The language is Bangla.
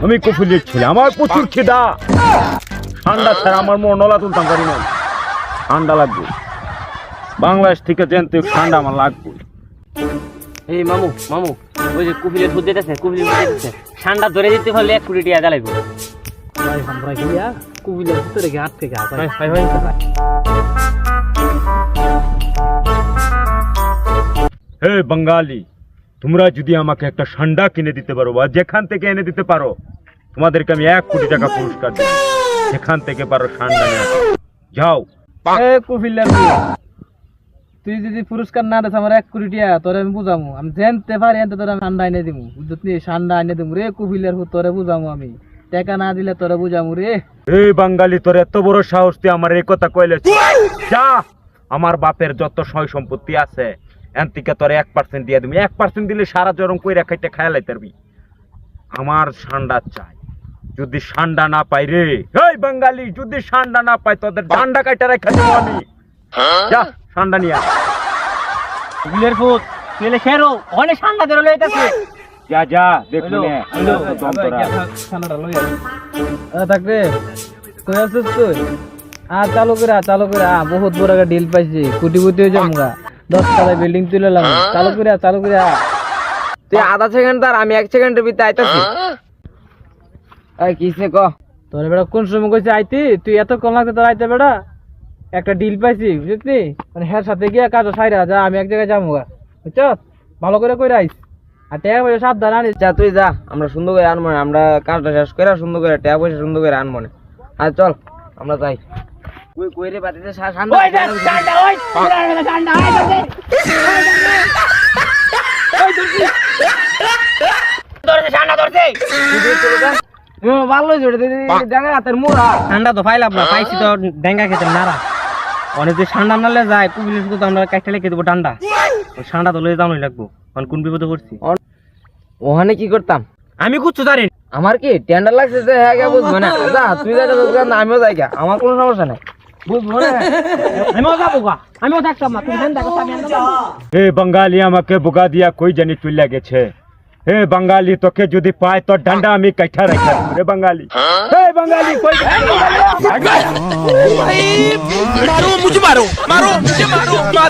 আমি কফিলের ছেলে, আমার প্রচুর খিদা। ঠান্ডা ছাড়া আমার মন নলা তুলতাম পারি না। ঠান্ডা লাগবে, বাংলাদেশ থেকে জানতে ঠান্ডা আমার লাগবে। এই মামু মামু, ওই যে কুফিলের দুধ দিতেছে, কুফিলের দুধ দিতেছে, ঠান্ডা ধরে দিতে পারলে 1 কোটি টাকা জ্বালাইবো। ভাই আমরা গিয়া কুবিলের ভিতরে গিয়ে আটকে গা ভাই। হে বাঙালি, তোমরা যদি আমাকে একটা ঠান্ডা কিনে দিতে পারো বা যেখান থেকে এনে দিতে পারো, তোমাদেরকে আমি 1 কোটি টাকা পুরস্কার দেব। যেখান থেকে পারো ঠান্ডা নিয়ে আসো। যাও। এ কুফিলের তুই যদি পুরস্কার না দেস আমার 1 কোটি টাকা তোরে আমি বুঝামু। আমি জানতে পারি এনতে তোরে আমি ঠান্ডা এনে দিমু। বুঝতনি, ঠান্ডা এনে দিমু রে কুফিলের তোরে বুঝামু। আমি টাকা না দিলে তোরে বুঝামু রে। এই বাঙালি, তোর এত বড় সাহস, তুই আমার এই কথা কইলে? যা, আমার বাপের যত সয় সম্পত্তি আছে এন থেকে তোর 1% দিয়ে দিবি। 1% দিলে সারা জরম কইরা খাইতে খায়ালাই পারবি। আমার ঠান্ডা চাই। যদি ঠান্ডা না পাই রে, এই বাঙালি, যদি ঠান্ডা না পাই তোদের ঠান্ডা কাইটা রেখে দেবো আমি। যা ঠান্ডা নিয়ে আয়। কুফিলের ফুট পেলে খেরো, অনেক ঠান্ডা ধরে লইতাছে। যা যা, দেখুন ঠান্ডাটা লই আ থাক রে। কই আছিস তুই? চালু করে বহুত বড় একটা ডিল পাইছি। কোটি কোটি হয়ে যামগা। 10 তলায় বিল্ডিং তুলেলাম। চালু করে তুই আধা সেকেন্ড আর আমি 1 সেকেন্ডের ভিতরে আইতাছি। এই কিসে ক? তোর বেটা কোন সময় কইছে আইতি? তুই এত কম লাগতে তোর আইতে বেটা? একটা ডিল পাইছি বুঝলি? মানে হ্যাঁ সাথে গিয়া কাজ সাইরা যা, আমি এক জায়গায় যামগা। বুঝছ? ভালো করে কইরা আইস। আর টাকা পয়সা সাবধান আনিস। যা তুই যা, আমরা সুন্দর করে আনবো। আমরা কাজটা শেষ করে সুন্দর করে টাকা পয়সা সুন্দর করে আনবো। আর চল আমরা যাই। কই কই রে বাতিতে ঠান্ডা। ওই ঠান্ডা, ওই ঠান্ডা আই দে। ওই ধরছি। ধরছে ঠান্ডা ধরছে। ও ভালো জোড়ে জায়গা হাতের মুড়া। ঠান্ডা তো পাইলাম না, পাইছি তো ডেঙ্গা খেতে নারা। অনেক যে ঠান্ডা নালে যায় কুবিলের শুধু আমরা কাইটা লেগে দেবো ঠান্ডা। ওই ঠান্ডা তো লয়ে যাওয়াই লাগবো। কোন বিপদে পড়ছি? ওখানে কি করতাম? আমি কুচ্ছু জানি আমার কি টেন্ডার লাগছে যে হ্যাঁ গা বুঝবো না। যা তুই যাই না, আমিও যাই গা, আমার কোনো সমস্যা নাই। বুঝবো না, আমিও যাবো গা, আমিও থাকতাম না। তুমি ঠান্ডা কথা আমি যাবো। হে বাঙালি, আমাকে বোকা দিয়া কই জানি চলে গেছে। হে বাঙালি, তোকে যদি পাই তোর ডান্ডা আমি কাইঠা রাখা রে বাঙালি। হে বাঙালি, কই मारो मुझे मारो